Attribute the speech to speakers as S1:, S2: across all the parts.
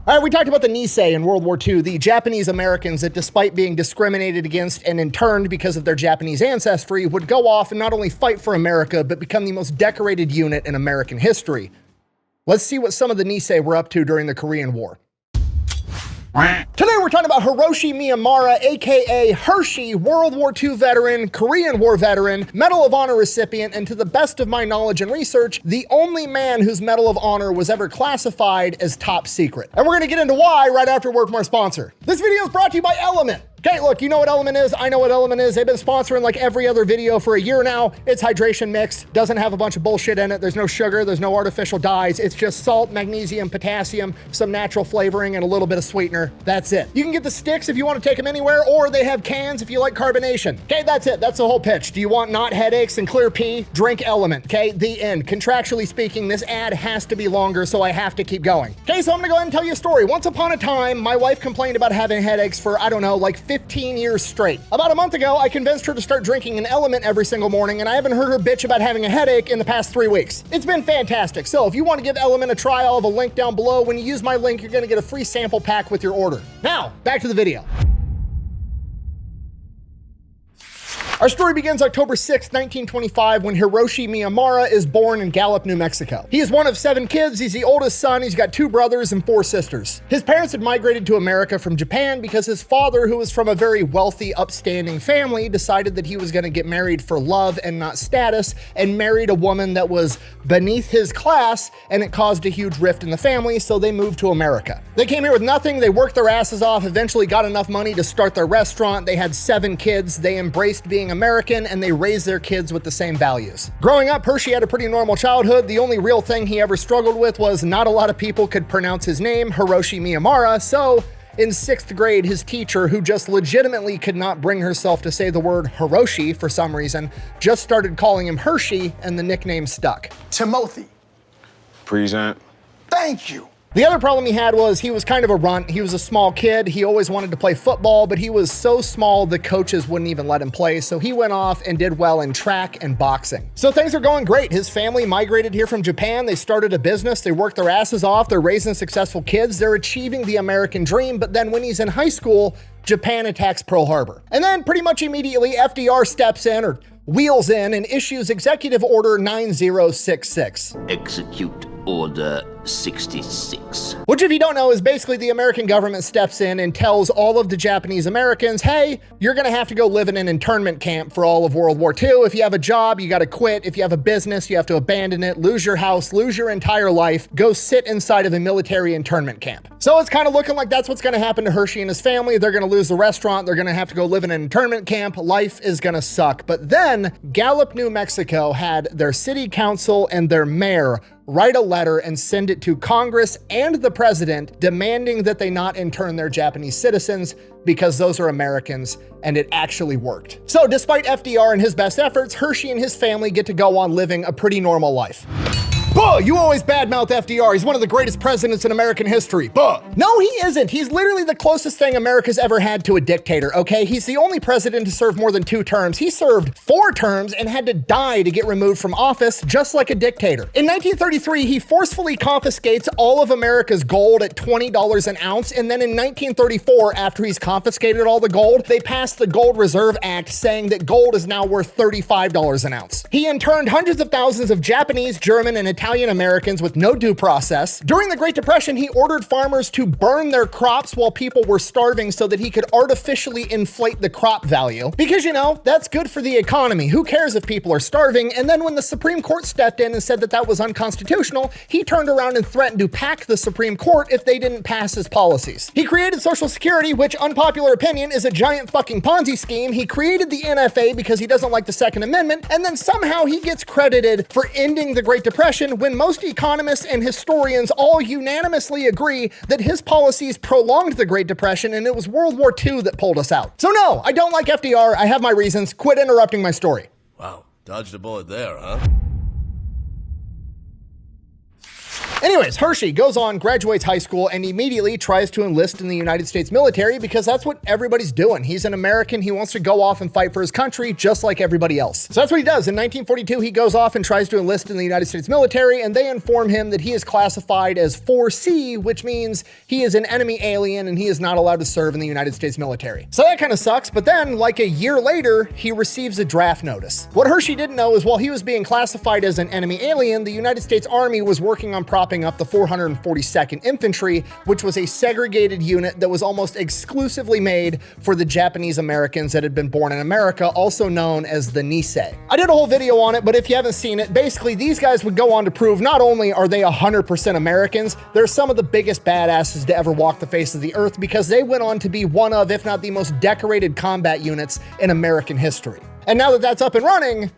S1: All right, we talked about the Nisei in World War II, the Japanese Americans that, despite being discriminated against and interned because of their Japanese ancestry, would go off and not only fight for America, but become the most decorated unit in American history. Let's see what some of the Nisei were up to during the Korean War. Today we're talking about Hiroshi Miyamura, aka Hershey, World War II veteran, Korean War veteran, Medal of Honor recipient, and to the best of my knowledge and research, the only man whose Medal of Honor was ever classified as top secret. And we're gonna get into why right after a word from our sponsor. This video is brought to you by Element. Okay, look, you know what Element is, I know what Element is. They've been sponsoring like every other video for a year now. It's hydration mix, doesn't have a bunch of bullshit in it. There's no sugar, there's no artificial dyes. It's just salt, magnesium, potassium, some natural flavoring, and a little bit of sweetener. That's it. You can get the sticks if you want to take them anywhere, or they have cans if you like carbonation. Okay, that's it. That's the whole pitch. Do you want not headaches and clear pee? Drink Element, okay? The end. Contractually speaking, this ad has to be longer, so I have to keep going. Okay, so I'm gonna go ahead and tell you a story. Once upon a time, my wife complained about having headaches for, I don't know, like 15 years straight. About a month ago, I convinced her to start drinking an Element every single morning, and I haven't heard her bitch about having a headache in the past 3 weeks. It's been fantastic. So if you want to give Element a try, I'll have a link down below. When you use my link, you're gonna get a free sample pack with your order. Now, back to the video. Our story begins October 6, 1925, when Hiroshi Miyamura is born in Gallup, New Mexico. He is one of 7 kids. He's the oldest son. He's got 2 brothers and 4 sisters. His parents had migrated to America from Japan because his father, who was from a very wealthy, upstanding family, decided that he was going to get married for love and not status, and married a woman that was beneath his class, and it caused a huge rift in the family, so they moved to America. They came here with nothing. They worked their asses off, eventually got enough money to start their restaurant. They had 7 kids. They embraced being American, and they raised their kids with the same values. Growing up, Hershey had a pretty normal childhood. The only real thing he ever struggled with was not a lot of people could pronounce his name, Hiroshi Miyamura, so in 6th grade, his teacher, who just legitimately could not bring herself to say the word Hiroshi for some reason, just started calling him Hershey, and the nickname stuck.
S2: Timothy.
S3: Present.
S2: Thank you.
S1: The other problem he had was he was kind of a runt. He was a small kid. He always wanted to play football, but he was so small the coaches wouldn't even let him play, so he went off and did well in track and boxing. So things are going great. His family migrated here from Japan. They started a business. They worked their asses off. They're raising successful kids. They're achieving the American dream, but then when he's in high school, Japan attacks Pearl Harbor. And then pretty much immediately, FDR steps in, or wheels in, and issues Executive Order 9066.
S4: Execute Order 66.
S1: Which, if you don't know, is basically the American government steps in and tells all of the Japanese Americans, hey, you're gonna have to go live in an internment camp for all of World War II. If you have a job, you gotta quit. If you have a business, you have to abandon it, lose your house, lose your entire life, go sit inside of a military internment camp. So it's kind of looking like that's what's gonna happen to Hershey and his family. They're gonna lose the restaurant. They're gonna have to go live in an internment camp. Life is gonna suck. But then Gallup, New Mexico had their city council and their mayor write a letter and send it to Congress and the president demanding that they not intern their Japanese citizens because those are Americans, and it actually worked. So despite FDR and his best efforts, Hershey and his family get to go on living a pretty normal life. Buh, you always badmouth FDR. He's one of the greatest presidents in American history. Buh. No, he isn't. He's literally the closest thing America's ever had to a dictator, okay? He's the only president to serve more than 2 terms. He served 4 terms and had to die to get removed from office, just like a dictator. In 1933, he forcefully confiscates all of America's gold at $20 an ounce, and then in 1934, after he's confiscated all the gold, they passed the Gold Reserve Act saying that gold is now worth $35 an ounce. He interned hundreds of thousands of Japanese, German, and Italian Americans with no due process. During the Great Depression, he ordered farmers to burn their crops while people were starving so that he could artificially inflate the crop value. Because, you know, that's good for the economy. Who cares if people are starving? And then when the Supreme Court stepped in and said that that was unconstitutional, he turned around and threatened to pack the Supreme Court if they didn't pass his policies. He created Social Security, which, unpopular opinion, is a giant fucking Ponzi scheme. He created the NFA because he doesn't like the Second Amendment, and then somehow he gets credited for ending the Great Depression when most economists and historians all unanimously agree that his policies prolonged the Great Depression and it was World War II that pulled us out. So no, I don't like FDR. I have my reasons. Quit interrupting my story.
S5: Wow, dodged a bullet there, huh?
S1: Anyways, Hershey goes on, graduates high school, and immediately tries to enlist in the United States military because that's what everybody's doing. He's an American. He wants to go off and fight for his country just like everybody else. So that's what he does. In 1942, he goes off and tries to enlist in the United States military, and they inform him that he is classified as 4C, which means he is an enemy alien and he is not allowed to serve in the United States military. So that kind of sucks, but then, like a year later, he receives a draft notice. What Hershey didn't know is while he was being classified as an enemy alien, the United States Army was working on propping up the 442nd Infantry, which was a segregated unit that was almost exclusively made for the Japanese Americans that had been born in America, also known as the Nisei. I did a whole video on it, but if you haven't seen it, basically these guys would go on to prove not only are they 100% Americans, they're some of the biggest badasses to ever walk the face of the earth because they went on to be one of, if not the most decorated combat units in American history. And now that that's up and running,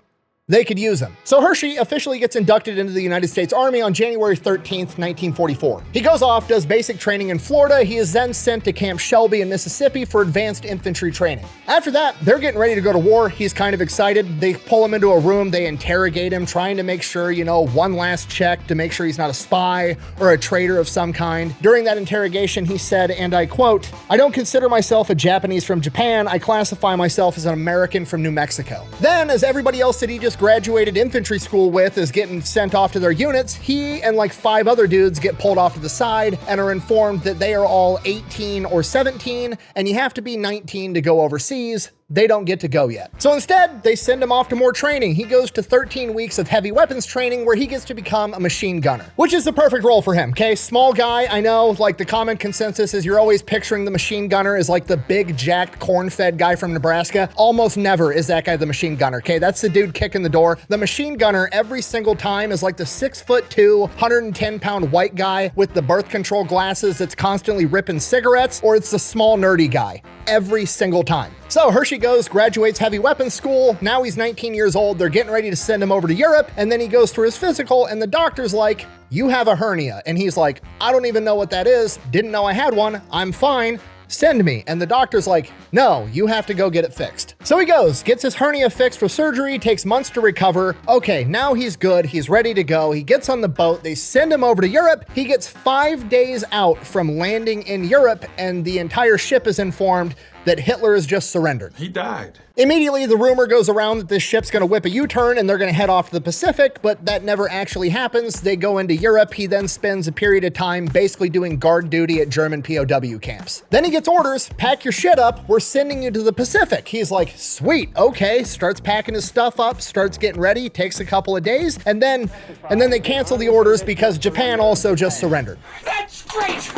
S1: they could use him. So Hershey officially gets inducted into the United States Army on January 13th, 1944. He goes off, does basic training in Florida. He is then sent to Camp Shelby in Mississippi for advanced infantry training. After that, they're getting ready to go to war. He's kind of excited. They pull him into a room, they interrogate him, trying to make sure, one last check to make sure he's not a spy or a traitor of some kind. During that interrogation, he said, and I quote, "I don't consider myself a Japanese from Japan. I classify myself as an American from New Mexico." Then, as everybody else that he just graduated infantry school with is getting sent off to their units, he and like 5 other dudes get pulled off to the side and are informed that they are all 18 or 17 and you have to be 19 to go overseas. They don't get to go yet. So instead, they send him off to more training. He goes to 13 weeks of heavy weapons training where he gets to become a machine gunner, which is the perfect role for him, okay? Small guy, I know, like the common consensus is you're always picturing the machine gunner as like the big jacked corn-fed guy from Nebraska. Almost never is that guy the machine gunner, okay? That's the dude kicking the door. The machine gunner every single time is like the 6'2", 110-pound white guy with the birth control glasses that's constantly ripping cigarettes, or it's the small nerdy guy every single time. So Hershey goes, graduates heavy weapons school. Now he's 19 years old. They're getting ready to send him over to Europe. And then he goes through his physical and the doctor's like, "You have a hernia." And he's like, "I don't even know what that is. Didn't know I had one. I'm fine. Send me." And the doctor's like, "No, you have to go get it fixed." So he goes, gets his hernia fixed with surgery, takes months to recover. Okay, now he's good. He's ready to go. He gets on the boat. They send him over to Europe. He gets 5 days out from landing in Europe and the entire ship is informed that Hitler has just surrendered.
S3: He died.
S1: Immediately, the rumor goes around that this ship's gonna whip a U-turn and they're gonna head off to the Pacific, but that never actually happens. They go into Europe. He then spends a period of time basically doing guard duty at German POW camps. Then he gets orders, pack your shit up, we're sending you to the Pacific. He's like, sweet, okay, starts packing his stuff up, starts getting ready, takes a couple of days, and then they cancel the orders because Japan also just surrendered.
S2: That's great!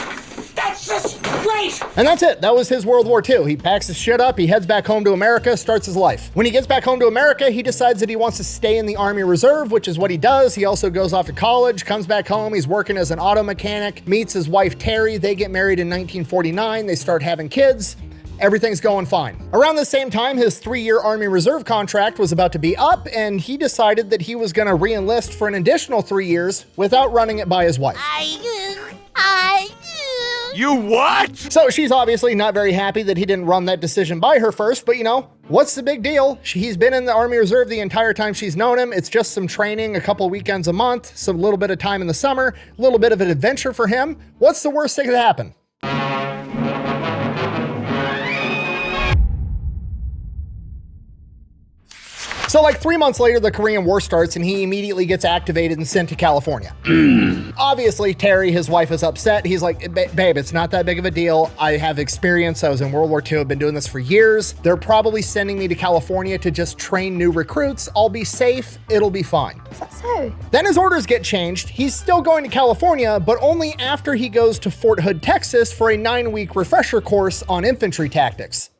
S2: That's just great!
S1: And that's it. That was his World War II. He packs his shit up, he heads back home to America, starts his life. When he gets back home to America, he decides that he wants to stay in the Army Reserve, which is what he does. He also goes off to college, comes back home, he's working as an auto mechanic, meets his wife Terry, they get married in 1949, they start having kids. Everything's going fine. Around the same time, his 3-year Army Reserve contract was about to be up, and he decided that he was gonna re-enlist for an additional 3 years without running it by his wife.
S3: You what?
S1: So she's obviously not very happy that he didn't run that decision by her first, but what's the big deal? He's been in the Army Reserve the entire time she's known him. It's just some training, a couple weekends a month, some little bit of time in the summer, a little bit of an adventure for him. What's the worst thing that could happen? So like 3 months later, the Korean War starts and he immediately gets activated and sent to California. Obviously, Terry, his wife, is upset. He's like, babe, it's not that big of a deal. I have experience. I was in World War II. I've been doing this for years. They're probably sending me to California to just train new recruits. I'll be safe. It'll be fine.
S5: Is that so?
S1: Then his orders get changed. He's still going to California, but only after he goes to Fort Hood, Texas for a 9-week refresher course on infantry tactics.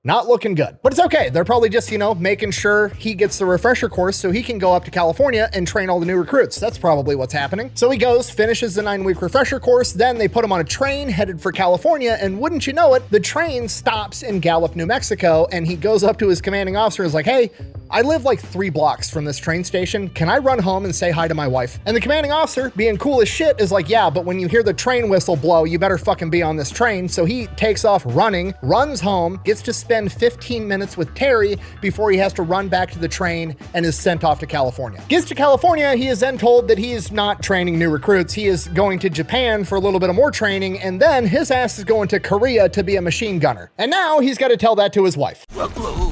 S1: Not looking good, but it's okay. They're probably just, making sure he gets the refresher course so he can go up to California and train all the new recruits. That's probably what's happening. So he goes, finishes the 9-week refresher course. Then they put him on a train headed for California. And wouldn't you know it, the train stops in Gallup, New Mexico. And he goes up to his commanding officer and is like, "Hey, I live like 3 blocks from this train station. Can I run home and say hi to my wife? And the commanding officer, being cool as shit, is like, yeah, but when you hear the train whistle blow, you better fucking be on this train. So he takes off running, runs home, gets to spend 15 minutes with Terry before he has to run back to the train and is sent off to California. Gets to California, he is then told that he is not training new recruits. He is going to Japan for a little bit of more training, and then his ass is going to Korea to be a machine gunner. And now he's got to tell that to his wife.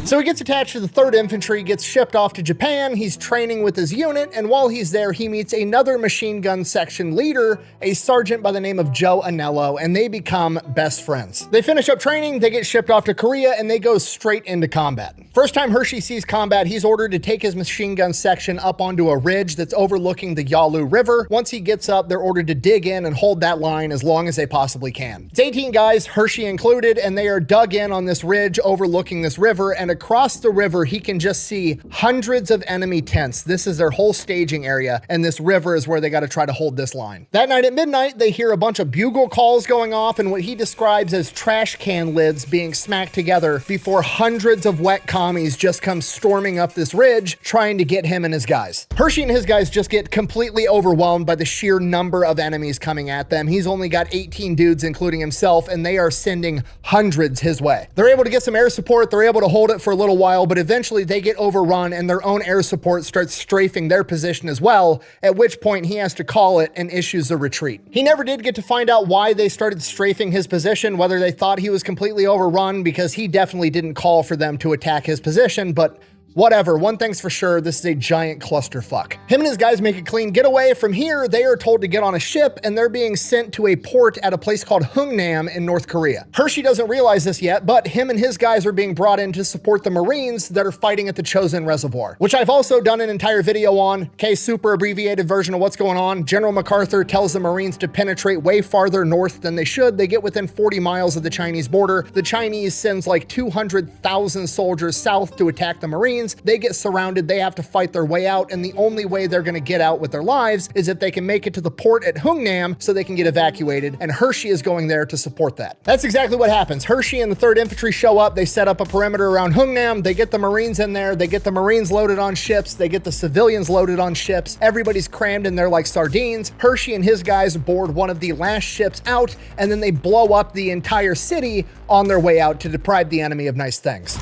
S1: So he gets attached to the 3rd Infantry, gets shipped off to Japan. He's training with his unit, and while he's there, he meets another machine gun section leader, a sergeant by the name of Joe Anello, and they become best friends. They finish up training, they get shipped off to Korea, and they go straight into combat. First time Hershey sees combat, he's ordered to take his machine gun section up onto a ridge that's overlooking the Yalu River. Once he gets up, they're ordered to dig in and hold that line as long as they possibly can. It's 18 guys, Hershey included, and they are dug in on this ridge overlooking this river, and across the river, he can just see hundreds of enemy tents. This is their whole staging area, and this river is where they got to try to hold this line. That night at midnight, they hear a bunch of bugle calls going off and what he describes as trash can lids being smacked together before hundreds of wet commies just come storming up this ridge trying to get him and his guys. Hershey and his guys just get completely overwhelmed by the sheer number of enemies coming at them. He's only got 18 dudes, including himself, and they are sending hundreds his way. They're able to get some air support. They're able to hold it for a little while, but eventually they get overrun and their own air support starts strafing their position as well, at which point he has to call it and issues a retreat. He never did get to find out why they started strafing his position, whether they thought he was completely overrun, because he definitely didn't call for them to attack his position, but whatever, one thing's for sure, this is a giant clusterfuck. Him and his guys make a clean getaway. From here, they are told to get on a ship, and they're being sent to a port at a place called Hungnam in North Korea. Hershey doesn't realize this yet, but him and his guys are being brought in to support the Marines that are fighting at the Chosin Reservoir, which I've also done an entire video on. Okay, super abbreviated version of what's going on. General MacArthur tells the Marines to penetrate way farther north than they should. They get within 40 miles of the Chinese border. The Chinese sends like 200,000 soldiers south to attack the Marines. They get surrounded, they have to fight their way out, and the only way they're gonna get out with their lives is if they can make it to the port at Hungnam so they can get evacuated, and Hershey is going there to support that. That's exactly what happens. Hershey and the 3rd Infantry show up, they set up a perimeter around Hungnam, they get the Marines in there, they get the Marines loaded on ships, they get the civilians loaded on ships, everybody's crammed in there like sardines. Hershey and his guys board one of the last ships out, and then they blow up the entire city on their way out to deprive the enemy of nice things.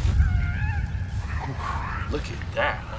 S5: Look at that, huh?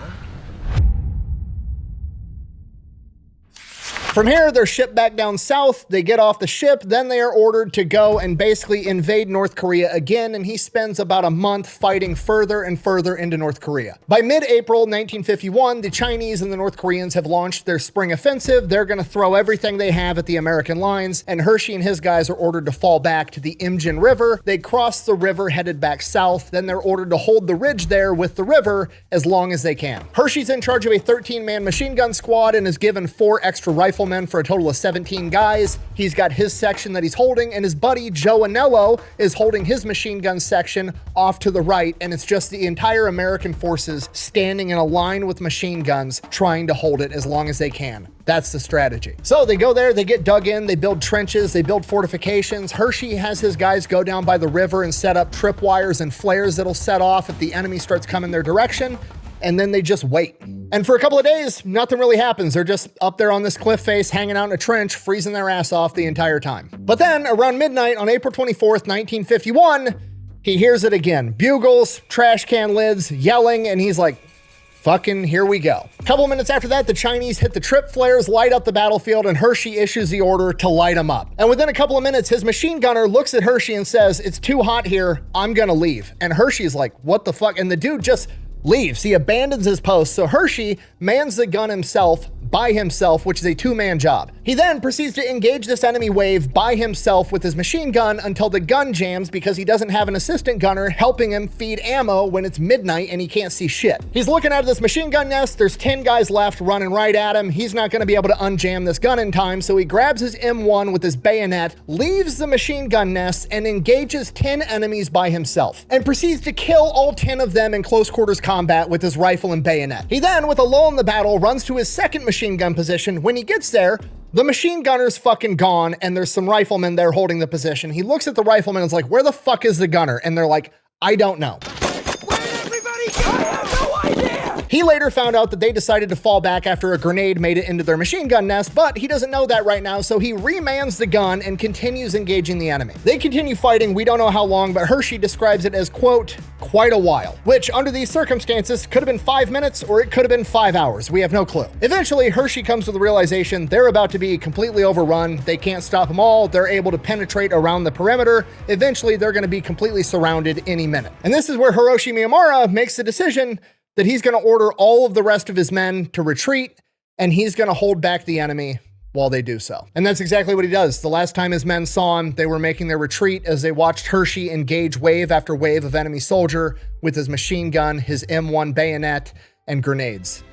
S1: From here, they're shipped back down south, they get off the ship, then they are ordered to go and basically invade North Korea again, and he spends about a month fighting further and further into North Korea. By mid-April 1951, the Chinese and the North Koreans have launched their spring offensive. They're gonna throw everything they have at the American lines, and Hershey and his guys are ordered to fall back to the Imjin River. They cross the river, headed back south, then they're ordered to hold the ridge there with the river as long as they can. Hershey's in charge of a 13-man machine gun squad and is given 4 extra riflemen for a total of 17 guys. He's got his section that he's holding, and his buddy Joe Anello is holding his machine gun section off to the right, and it's just the entire American forces standing in a line with machine guns trying to hold it as long as they can. That's the strategy. So they go there, they get dug in, they build trenches, they build fortifications. Hershey has his guys go down by the river and set up tripwires and flares that'll set off if the enemy starts coming their direction, and then they just wait. And for a couple of days, nothing really happens. They're just up there on this cliff face, hanging out in a trench, freezing their ass off the entire time. But then, around midnight on April 24th, 1951, he hears it again. Bugles, trash can lids, yelling, and he's like, fucking here we go. A couple of minutes after that, the Chinese hit the trip flares, light up the battlefield, and Hershey issues the order to light them up. And within a couple of minutes, his machine gunner looks at Hershey and says, "It's too hot here, I'm gonna leave." And Hershey's like, what the fuck? And the dude just leaves. He abandons his post. So Hershey mans the gun himself, by himself, which is a 2-man job. He then proceeds to engage this enemy wave by himself with his machine gun until the gun jams because he doesn't have an assistant gunner helping him feed ammo when it's midnight and he can't see shit. He's looking out of this machine gun nest. There's 10 guys left running right at him. He's not going to be able to unjam this gun in time, so he grabs his M1 with his bayonet, leaves the machine gun nest, and engages 10 enemies by himself, and proceeds to kill all 10 of them in close quarters combat with his rifle and bayonet. He then, with a lull in the battle, runs to his second machine gun position. When he gets there, the machine gunner's fucking gone, and there's some riflemen there holding the position. He looks at the riflemen and is like, where the fuck is the gunner? And they're like, I don't know.
S2: Where did everybody go? I have no idea!
S1: He later found out that they decided to fall back after a grenade made it into their machine gun nest, but he doesn't know that right now, so he remans the gun and continues engaging the enemy. They continue fighting, we don't know how long, but Hershey describes it as, quote, quite a while, which under these circumstances could have been 5 minutes or it could have been 5 hours. We have no clue. Eventually, Hershey comes to the realization they're about to be completely overrun. They can't stop them all. They're able to penetrate around the perimeter. Eventually, they're going to be completely surrounded any minute. And this is where Hiroshi Miyamura makes the decision that he's going to order all of the rest of his men to retreat, and he's going to hold back the enemy while they do so. And that's exactly what he does. The last time his men saw him, they were making their retreat as they watched Hershey engage wave after wave of enemy soldier with his machine gun, his M1 bayonet, and grenades.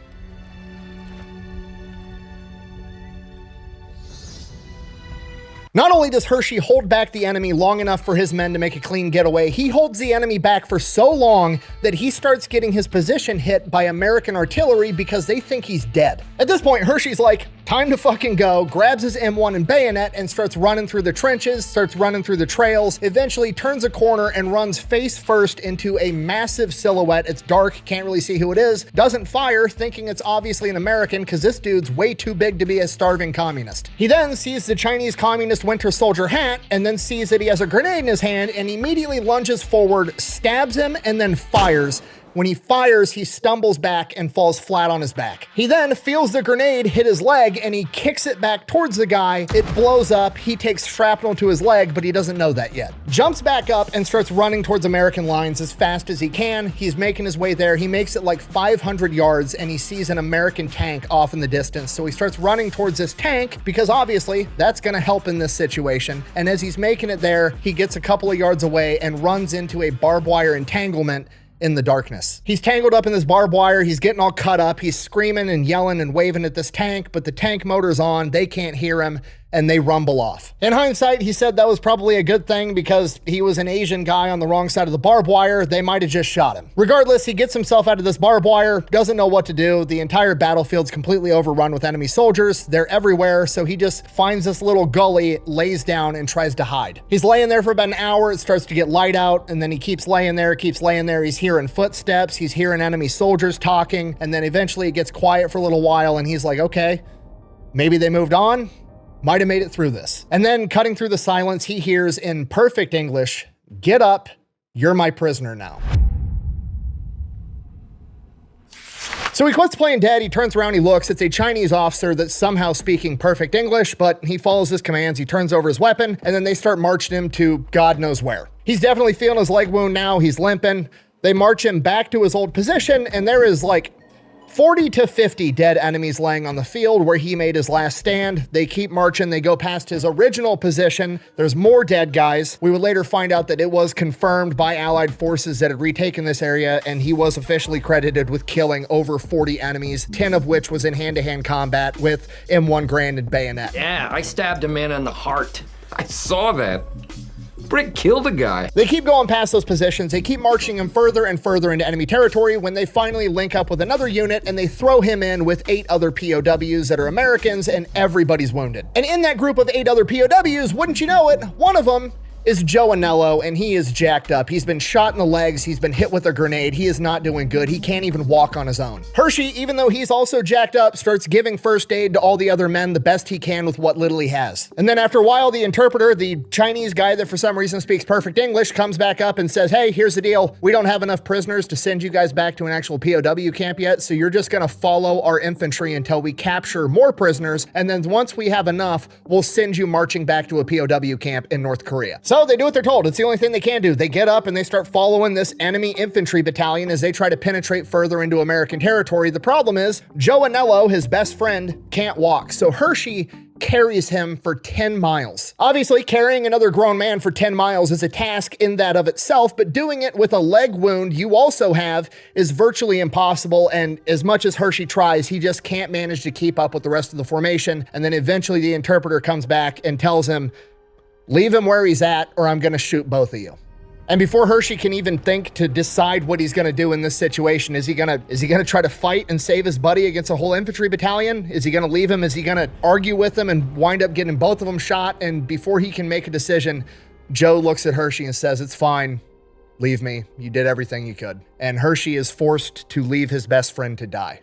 S1: Not only does Hershey hold back the enemy long enough for his men to make a clean getaway, he holds the enemy back for so long that he starts getting his position hit by American artillery because they think he's dead. At this point, Hershey's like, time to fucking go, grabs his M1 and bayonet and starts running through the trenches, starts running through the trails, eventually turns a corner and runs face first into a massive silhouette. It's dark, can't really see who it is, doesn't fire, thinking it's obviously an American because this dude's way too big to be a starving communist. He then sees the Chinese communist Winter Soldier hat and then sees that he has a grenade in his hand and immediately lunges forward, stabs him, and then fires. When he fires, he stumbles back and falls flat on his back. He then feels the grenade hit his leg and he kicks it back towards the guy. It blows up. He takes shrapnel to his leg, but he doesn't know that yet. Jumps back up and starts running towards American lines as fast as he can. He's making his way there. He makes it like 500 yards and he sees an American tank off in the distance. So he starts running towards this tank because obviously that's going to help in this situation. And as he's making it there, he gets a couple of yards away and runs into a barbed wire entanglement in the darkness. He's tangled up in this barbed wire. He's getting all cut up. He's screaming and yelling and waving at this tank, but the tank motor's on. They can't hear him and they rumble off. In hindsight, he said that was probably a good thing because he was an Asian guy on the wrong side of the barbed wire. They might have just shot him. Regardless, he gets himself out of this barbed wire, doesn't know what to do. The entire battlefield's completely overrun with enemy soldiers. They're everywhere, so he just finds this little gully, lays down, and tries to hide. He's laying there for about an hour. It starts to get light out, and then he keeps laying there. He's hearing footsteps. He's hearing enemy soldiers talking, and then eventually it gets quiet for a little while, and he's like, okay, maybe they moved on. Might have made it through this. And then cutting through the silence, he hears in perfect English, "Get up, you're my prisoner now." So he quits playing dead, he turns around, he looks, it's a Chinese officer that's somehow speaking perfect English, but he follows his commands, he turns over his weapon, and then they start marching him to God knows where. He's definitely feeling his leg wound now, he's limping. They march him back to his old position, and there is like 40 to 50 dead enemies laying on the field where he made his last stand. They keep marching. They go past his original position. There's more dead guys. We would later find out that it was confirmed by Allied forces that had retaken this area, and he was officially credited with killing over 40 enemies, 10 of which was in hand-to-hand combat with M1 Grand and bayonet.
S5: Yeah, I stabbed a man in the heart. I saw that. Brick killed a guy.
S1: They keep going past those positions. They keep marching him further and further into enemy territory when they finally link up with another unit and they throw him in with 8 other POWs that are Americans, and everybody's wounded. And in that group of 8 other POWs, wouldn't you know it, one of them is Joe Anello, and he is jacked up. He's been shot in the legs. He's been hit with a grenade. He is not doing good. He can't even walk on his own. Hershey, even though he's also jacked up, starts giving first aid to all the other men the best he can with what little he has. And then after a while, the interpreter, the Chinese guy that for some reason speaks perfect English, comes back up and says, hey, here's the deal. We don't have enough prisoners to send you guys back to an actual POW camp yet, so you're just gonna follow our infantry until we capture more prisoners, and then once we have enough, we'll send you marching back to a POW camp in North Korea. So they do what they're told. It's the only thing they can do. They get up and they start following this enemy infantry battalion as they try to penetrate further into American territory. The problem is Joe Anello, his best friend, can't walk. So Hershey carries him for 10 miles. Obviously, carrying another grown man for 10 miles is a task in that of itself, but doing it with a leg wound you also have is virtually impossible, and as much as Hershey tries, he just can't manage to keep up with the rest of the formation, and then eventually the interpreter comes back and tells him, leave him where he's at or I'm gonna shoot both of you. And before Hershey can even think to decide what he's gonna do in this situation, is he gonna try to fight and save his buddy against a whole infantry battalion? Is he gonna leave him? Is he gonna argue with him and wind up getting both of them shot? And before he can make a decision, Joe looks at Hershey and says, it's fine. leave me. You did everything you could. And Hershey is forced to leave his best friend to die.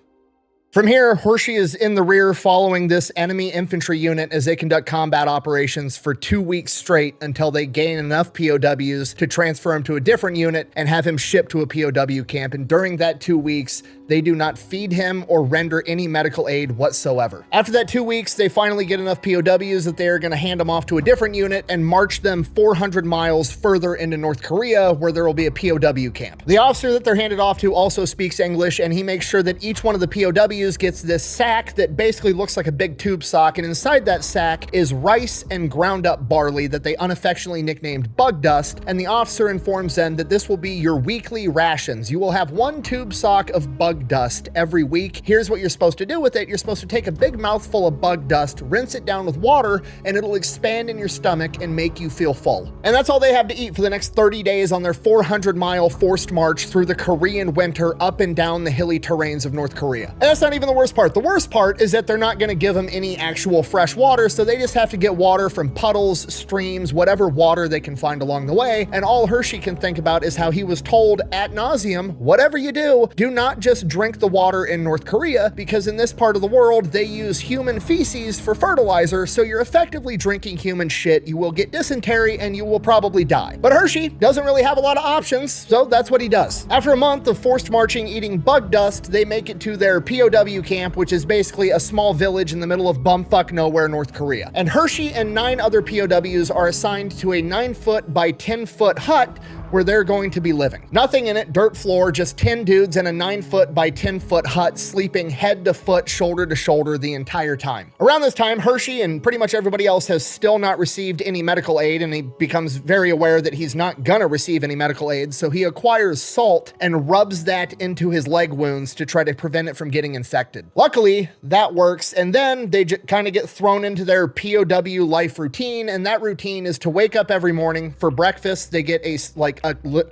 S1: From here, Hershey is in the rear following this enemy infantry unit as they conduct combat operations for 2 weeks straight until they gain enough POWs to transfer him to a different unit and have him shipped to a POW camp. And during that 2 weeks, they do not feed him or render any medical aid whatsoever. After that 2 weeks, they finally get enough POWs that they are going to hand them off to a different unit and march them 400 miles further into North Korea, where there will be a POW camp. The officer that they're handed off to also speaks English, and he makes sure that each one of the POWs gets this sack that basically looks like a big tube sock, and inside that sack is rice and ground up barley that they unaffectionately nicknamed bug dust, and the officer informs them that this will be your weekly rations. You will have 1 tube sock of bug dust every week. Here's what you're supposed to do with it. You're supposed to take a big mouthful of bug dust, rinse it down with water, and it'll expand in your stomach and make you feel full. And that's all they have to eat for the next 30 days on their 400-mile forced march through the Korean winter up and down the hilly terrains of North Korea. And that's not even the worst part. The worst part is that they're not going to give them any actual fresh water, so they just have to get water from puddles, streams, whatever water they can find along the way. And all Hershey can think about is how he was told ad nauseum, whatever you do not just drink the water in North Korea, because in this part of the world, they use human feces for fertilizer, so you're effectively drinking human shit. You will get dysentery and you will probably die. But Hershey doesn't really have a lot of options, so that's what he does. After a month of forced marching eating bug dust, they make it to their POW camp, which is basically a small village in the middle of bumfuck nowhere, North Korea. And Hershey and 9 other POWs are assigned to a 9-foot by 10-foot hut where they're going to be living. Nothing in it, dirt floor, just 10 dudes in a 9-foot by 10-foot hut sleeping head to foot, shoulder to shoulder the entire time. Around this time, Hershey and pretty much everybody else has still not received any medical aid, and he becomes very aware that he's not gonna receive any medical aid, so he acquires salt and rubs that into his leg wounds to try to prevent it from getting infected. Luckily, that works, and then they kind of get thrown into their POW life routine, and that routine is to wake up every morning. For breakfast, they get a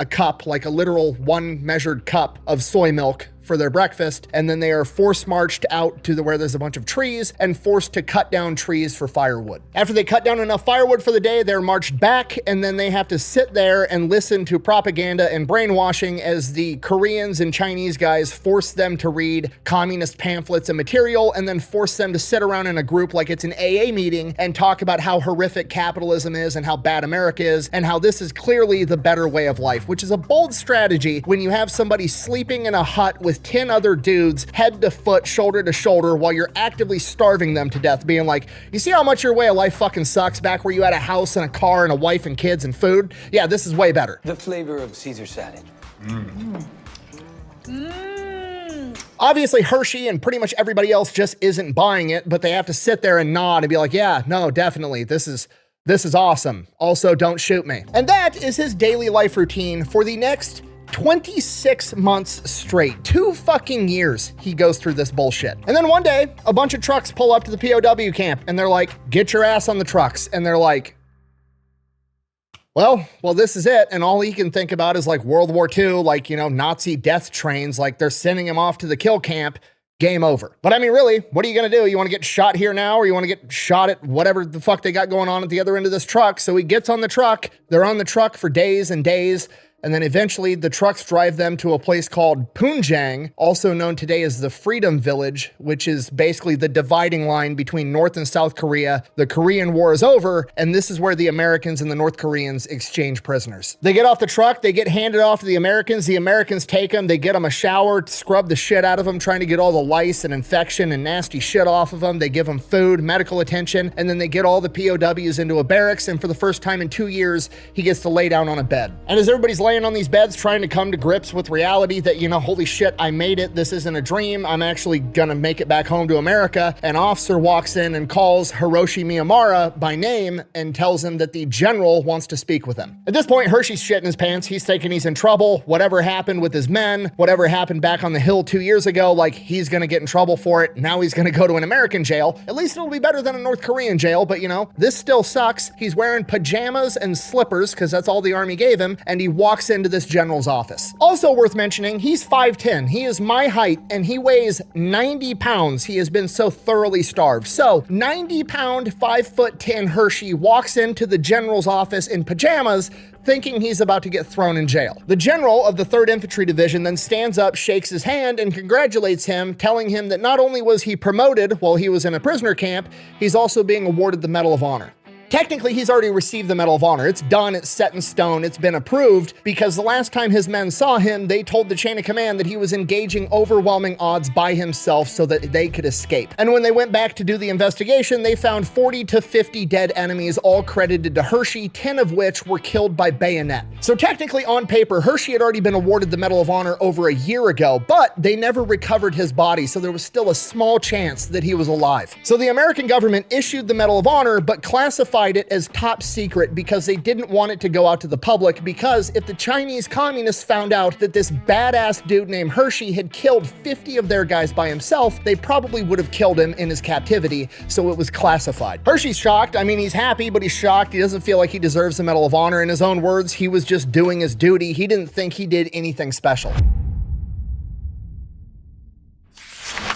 S1: cup, like a literal 1 measured cup of soy milk for their breakfast, and then they are force marched out to where there's a bunch of trees and forced to cut down trees for firewood. After they cut down enough firewood for the day, they're marched back, and then they have to sit there and listen to propaganda and brainwashing as the Koreans and Chinese guys force them to read communist pamphlets and material, and then force them to sit around in a group like it's an AA meeting and talk about how horrific capitalism is and how bad America is and how this is clearly the better way of life, which is a bold strategy when you have somebody sleeping in a hut with 10 other dudes head to foot, shoulder to shoulder, while you're actively starving them to death, being like, you see how much your way of life fucking sucks back where you had a house and a car and a wife and kids and food? Yeah, this is way better.
S6: The flavor of Caesar salad.
S1: Obviously, Hershey and pretty much everybody else just isn't buying it, but they have to sit there and nod and be like, yeah, no, definitely, this is awesome. Also, don't shoot me. And that is his daily life routine for the next 26 months straight. 2 fucking years he goes through this bullshit. And then one day, a bunch of trucks pull up to the POW camp, and they're like, get your ass on the trucks. And they're like, well, this is it. And all he can think about is like World War II, like, Nazi death trains, like they're sending him off to the kill camp. Game over. But I mean, really, what are you going to do? You want to get shot here now, or you want to get shot at whatever the fuck they got going on at the other end of this truck? So he gets on the truck. They're on the truck for days and days. And then eventually the trucks drive them to a place called Punjang, also known today as the Freedom Village, which is basically the dividing line between North and South Korea. The Korean War is over, and this is where the Americans and the North Koreans exchange prisoners. They get off the truck, they get handed off to the Americans take them, they get them a shower, scrub the shit out of them, trying to get all the lice and infection and nasty shit off of them. They give them food, medical attention, and then they get all the POWs into a barracks, and for the first time in 2 years, he gets to lay down on a bed. And as everybody's laying on these beds trying to come to grips with reality that, holy shit, I made it. This isn't a dream. I'm actually gonna make it back home to America. An officer walks in and calls Hiroshi Miyamura by name and tells him that the general wants to speak with him. At this point, Hershey's shitting his pants. He's thinking he's in trouble. Whatever happened with his men, whatever happened back on the hill 2 years ago, like he's gonna get in trouble for it. Now he's gonna go to an American jail. At least it'll be better than a North Korean jail, but this still sucks. He's wearing pajamas and slippers because that's all the army gave him, and he walks walks into this general's office. Also worth mentioning, he's 5'10". He is my height and he weighs 90 pounds. He has been so thoroughly starved. So 90-pound, 5'10" Hershey walks into the general's office in pajamas, thinking he's about to get thrown in jail. The general of the 3rd Infantry Division then stands up, shakes his hand, and congratulates him, telling him that not only was he promoted while he was in a prisoner camp, he's also being awarded the Medal of Honor. Technically, he's already received the Medal of Honor. It's done, it's set in stone, it's been approved, because the last time his men saw him, they told the chain of command that he was engaging overwhelming odds by himself so that they could escape. And when they went back to do the investigation, they found 40 to 50 dead enemies, all credited to Hershey, 10 of which were killed by bayonet. So technically, on paper, Hershey had already been awarded the Medal of Honor over a year ago, but they never recovered his body, so there was still a small chance that he was alive. So the American government issued the Medal of Honor, but classified it as top secret because they didn't want it to go out to the public, because if the Chinese communists found out that this badass dude named Hershey had killed 50 of their guys by himself, they probably would have killed him in his captivity, so it was classified. Hershey's shocked. I mean, he's happy, but he's shocked. He doesn't feel like he deserves the Medal of Honor. In his own words, he was just doing his duty. He didn't think he did anything special.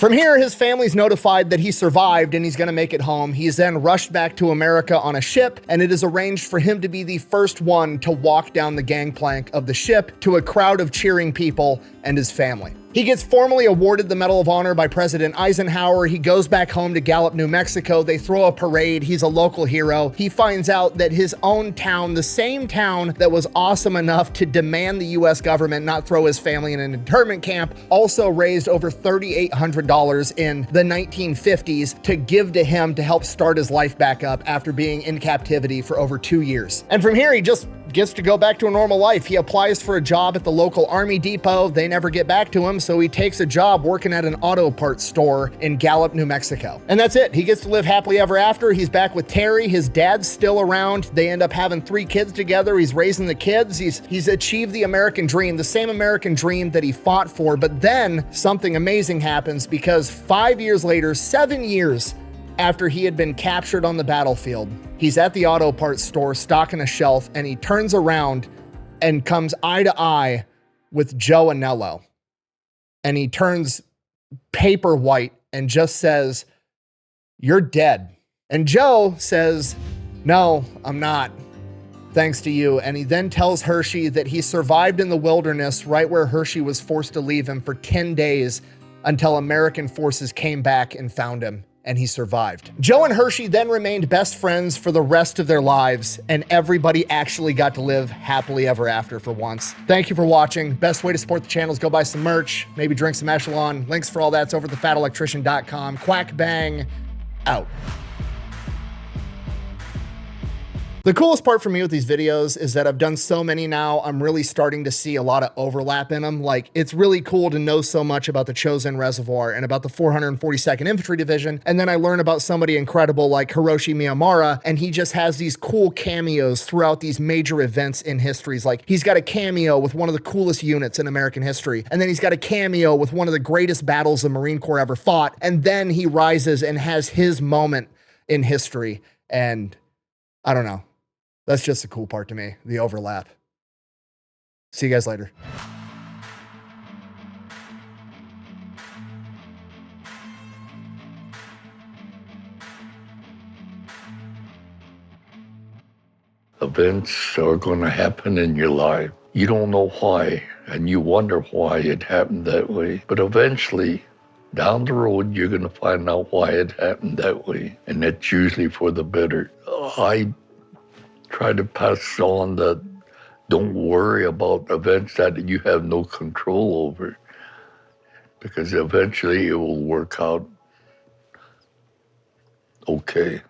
S1: From here, his family's notified that he survived and he's gonna make it home. He's then rushed back to America on a ship, and it is arranged for him to be the first one to walk down the gangplank of the ship to a crowd of cheering people and his family. He gets formally awarded the Medal of Honor by President Eisenhower. He goes back home to Gallup, New Mexico. They throw a parade. He's a local hero. He finds out that his own town, the same town that was awesome enough to demand the US government not throw his family in an internment camp, also raised over $3,800 in the 1950s to give to him to help start his life back up after being in captivity for over 2 years. And from here, he just gets to go back to a normal life. He applies for a job at the local army depot. They never get back to him, so he takes a job working at an auto parts store in Gallup, New Mexico. And that's it. He gets to live happily ever after. He's back with Terry. His dad's still around. They end up having 3 kids together. He's raising the kids. He's achieved the American dream, the same American dream that he fought for. But then something amazing happens, because 5 years later, 7 years after he had been captured on the battlefield, he's at the auto parts store stocking a shelf, and he turns around and comes eye to eye with Joe Anello. And he turns paper white and just says, "You're dead." And Joe says, "No, I'm not. Thanks to you." And he then tells Hershey that he survived in the wilderness right where Hershey was forced to leave him for 10 days until American forces came back and found him. And he survived. Joe and Hershey then remained best friends for the rest of their lives, and everybody actually got to live happily ever after for once. Thank you for watching. Best way to support the channel is go buy some merch, maybe drink some Echelon. Links for all that's over at thefatelectrician.com. Quack bang, out. The coolest part for me with these videos is that I've done so many now, I'm really starting to see a lot of overlap in them. Like, it's really cool to know so much about the Chosin Reservoir and about the 442nd Infantry Division, and then I learn about somebody incredible like Hiroshi Miyamura, and he just has these cool cameos throughout these major events in histories. Like, he's got a cameo with one of the coolest units in American history, and then he's got a cameo with one of the greatest battles the Marine Corps ever fought, and then he rises and has his moment in history, and I don't know. That's just the cool part to me, the overlap. See you guys later.
S6: Events are going to happen in your life. You don't know why, and you wonder why it happened that way. But eventually, down the road, you're going to find out why it happened that way. And that's usually for the better. I try to pass on that don't worry about events that you have no control over, because eventually it will work out okay.